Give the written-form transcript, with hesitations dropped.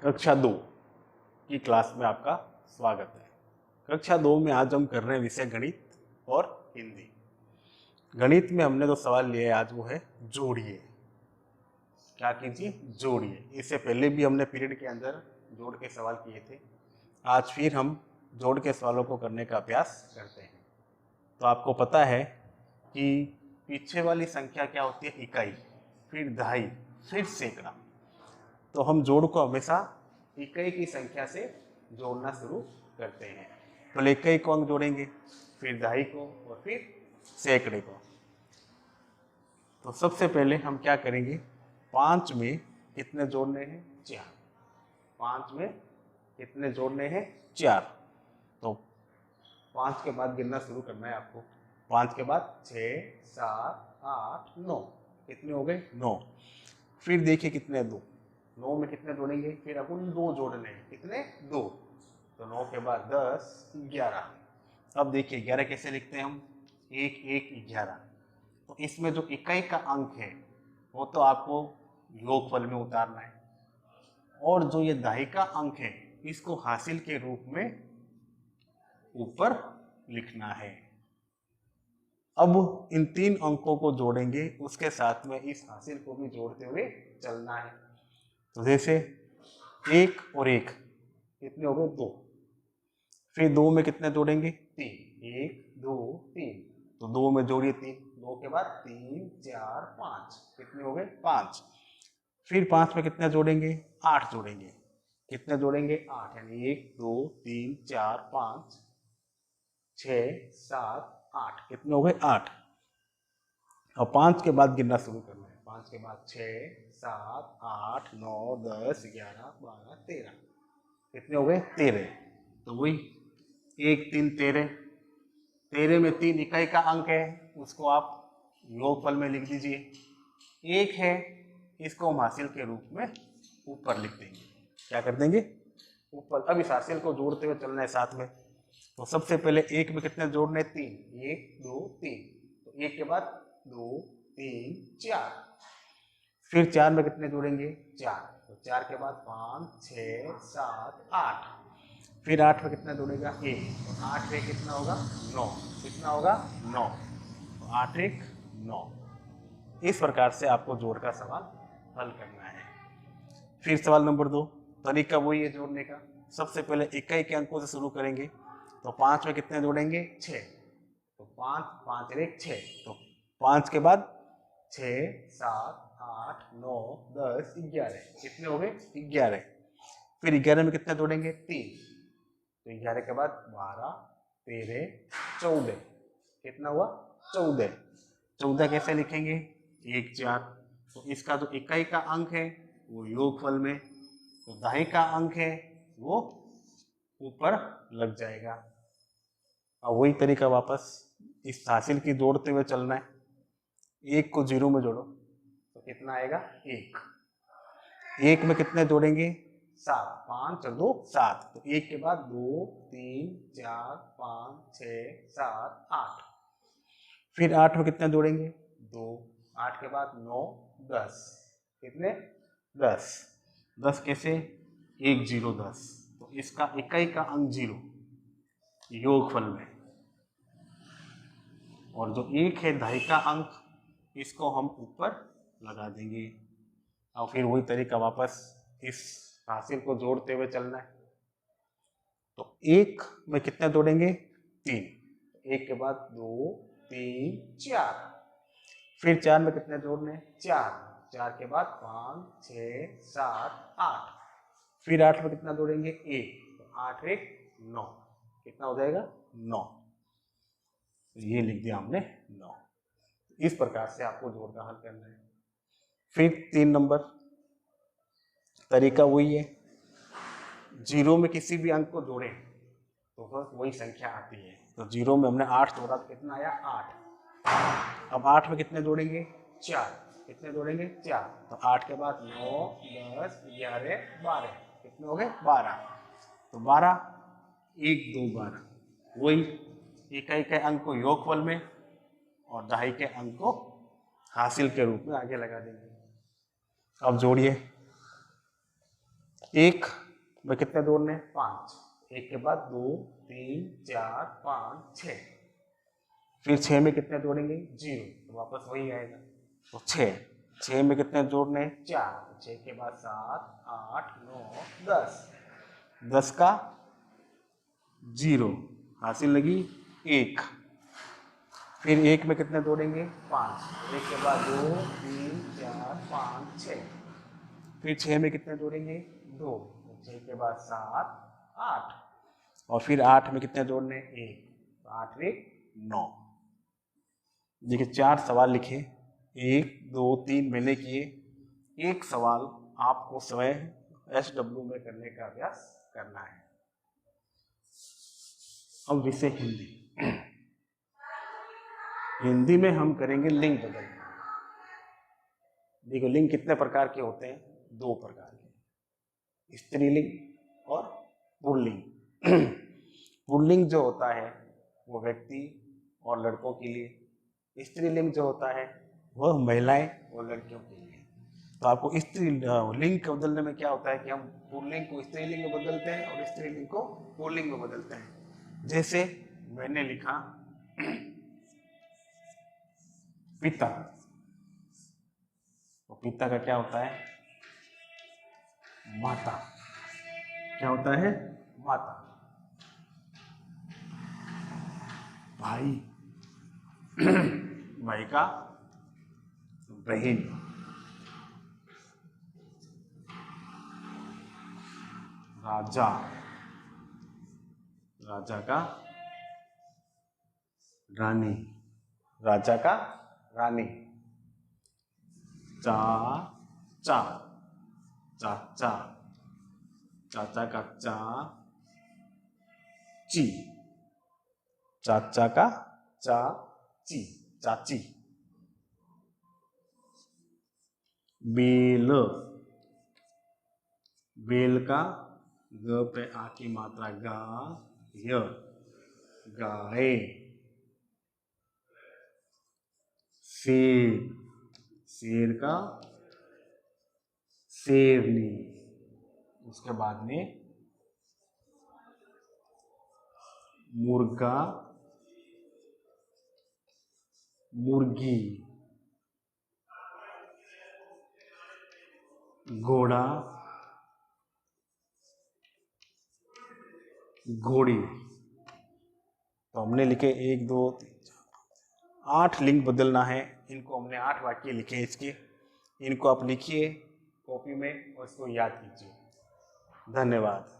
कक्षा 2 की क्लास में आपका स्वागत है। कक्षा 2 में आज हम कर रहे हैं विषय गणित और हिंदी। गणित में हमने जो सवाल लिए आज वो है जोड़िए। क्या कीजिए? जोड़िए। इससे पहले भी हमने पीरियड के अंदर जोड़ के सवाल किए थे। आज फिर हम जोड़ के सवालों को करने का अभ्यास करते हैं। तो आपको पता है कि पीछे वाली संख्या क्या होती है? इकाई, फिर दहाई, फिर सैकड़ा। तो हम जोड़ को हमेशा इकाई की संख्या से जोड़ना शुरू करते हैं। पहले इकाई को अंक जोड़ेंगे, फिर दहाई को और फिर सैकड़े को। तो सबसे पहले हम क्या करेंगे? 5 में कितने जोड़ने हैं? 4। 5 में कितने जोड़ने हैं? 4। तो 5 के बाद गिनना शुरू करना है आपको। 5 के बाद 6, 7, 8, 9। कितने हो गए? 9। फिर देखिए कितने? 2। 9 में कितने जोड़ेंगे? फिर अपन 2 जोड़ने हैं। कितने? 2। तो 9 के बाद 10, 11। अब देखिए 11 कैसे लिखते हैं हम? 1, 1, 11। तो इसमें जो इकाई का अंक है वो तो आपको योगफल में उतारना है, और जो ये दहाई का अंक है इसको हासिल के रूप में ऊपर लिखना है। अब इन 3 अंकों को जोड़ेंगे, उसके साथ में इस हासिल को भी जोड़ते हुए चलना है। तो जैसे 1 और 1 कितने हो गए? 2। फिर 2 में कितने जोड़ेंगे? 3। 1, 2, 3। तो 2 में जोड़िए 3। 2 के बाद 3, 4, 5। कितने हो गए? 5। फिर 5 में कितने जोड़ेंगे? 8 जोड़ेंगे। कितने जोड़ेंगे? 8। यानी 1, 2, 3, 4, 5, 6, 7, 8। कितने हो गए? 8। और 5 के बाद गिनना शुरू करना है। 5 के बाद 6, 7, 8, 9, 10, 11, 12, 13। कितने हो गए? 13। तो वही 1, 3, 13। 13 में 3 इकाई का अंक है, उसको आप योगफल में लिख दीजिए। 1 है, इसको हम हासिल के रूप में ऊपर लिख देंगे। क्या कर देंगे? ऊपर। अब इस हासिल को जोड़ते हुए चलना है साथ में। तो सबसे पहले 1 में कितने जोड़ने? 3। 1, 2, 3। तो 1 के बाद 2, 3, 4। फिर 4 में कितने जोड़ेंगे? 4। तो 4 के बाद 5, 6, 7, 8। फिर 8 में कितना जोड़ेगा? 1। तो 8 में कितना होगा? 9। कितना होगा? 9। तो 8, 1, 9। इस प्रकार से आपको जोड़ का सवाल हल करना है। फिर सवाल नंबर 2। तरीका वही है जोड़ने का। सबसे पहले इकाई के अंकों से शुरू करेंगे। तो 5 में कितने जोड़ेंगे? 6। तो 5, 5, 1, 6। तो 5 के बाद 6, 7, 8, 9, 10, 11। कितने हो गए? 11। फिर 11 में कितने जोड़ेंगे? 3। तो 11 के बाद 12, 13, 14। कितना हुआ? 14। 14 कैसे लिखेंगे? 1, 4। तो इसका जो इकाई का अंक है वो योगफल में, तो दहाई का अंक है वो ऊपर लग जाएगा। अब वही तरीका वापस इस हासिल की जोड़ते हुए चलना है। 1 को 0 में जोड़ो तो कितना आएगा? 1। 1 में कितने जोड़ेंगे? 7। 5 और 2, 7। तो 1 के बाद 2, 3, 4, 5, 6, 7, 8। फिर 8 में कितने जोड़ेंगे? 2। 8 के बाद 9, 10। कितने? 10। 10 कैसे? 1, 0, 10। तो इसका इकाई का अंक 0 योगफल में, और जो 1 है दहाई का अंक, इसको हम ऊपर लगा देंगे। और फिर वही तरीका वापस इस हासिल को जोड़ते हुए चलना है। तो 1 में कितने जोड़ेंगे? 3। 1 के बाद 2, 3, 4। फिर 4 में कितने जोड़ने? 4। 4 के बाद 5, 6, 7, 8। फिर 8 में कितना जोड़ेंगे? 1। तो 8, 1, 9। कितना हो जाएगा? 9। ये लिख दिया हमने 9। इस प्रकार से आपको जोड़ का हल करना है। फिर 3 नंबर तरीका वही है। 0 में किसी भी अंक को जोड़ें तो बस वही संख्या आती है। तो 0 में हमने 8 जोड़ा तो कितना आया? 8। अब 8 में कितने जोड़ेंगे? 4। कितने जोड़ेंगे? 4। तो 8 के बाद 9, 10, 11, 12। कितने हो गए? 12। तो 12, 1, 2, 12। वही इकाई के अंक को योगफल में और दहाई के अंक को हासिल के रूप में आगे लगा देंगे। अब जोड़िए। एक में कितने जोड़ने? 5। एक के बाद 2 3 4 5 6। फिर 6 में कितने जोड़ेंगे? 0, तो वापस वही आएगा। तो 6 में कितने जोड़ने? 4। 6 के बाद 7 8 9 10। 10 का 0 हासिल लगी 1। फिर 1 में कितने जोड़ेंगे? 5। 1 के बाद 2 3 4 5 6। फिर 6 में कितने जोड़ेंगे? 2। 6 के बाद 7 8। और फिर 8 में कितने जोड़ने? 1। तो 8 1 9। देखिए 4 सवाल लिखे, 1 2 3 मैंने किए, एक सवाल आपको स्वयं SW में करने का अभ्यास करना है। अब विषय हिंदी। हिंदी में हम करेंगे लिंग बदलना। देखो लिंग कितने प्रकार के होते हैं? 2 प्रकार के, स्त्रीलिंग और पुल्लिंग। पुल्लिंग जो होता है वो व्यक्ति और लड़कों के लिए, स्त्रीलिंग जो होता है वह महिलाएं और लड़कियों के लिए। तो आपको लिंग को बदलने में क्या होता है कि हम पुल्लिंग को स्त्रीलिंग में बदलते हैं और स्त्रीलिंग को पुल्लिंग में बदलते हैं। जैसे मैंने लिखा पिता, तो पिता का क्या होता है? माता। क्या होता है? माता। भाई, भाई का बहन। राजा, राजा का रानी, राजा का रानी। चाचा, चाचा, चाचा का चाची, चाचा का चाची, चाची। बेल, बेल का ग पे आ की मात्रा गा, य, गाय। शेर, शेर का शेरनी। उसके बाद में मुर्गा, मुर्गी। घोड़ा, घोड़ी। तो हमने लिखे 1 2 3 4 8 लिंग बदलना है। इनको हमने 8 वाक्य लिखे इसके। इनको आप लिखिए कॉपी में और इसको याद कीजिए। धन्यवाद।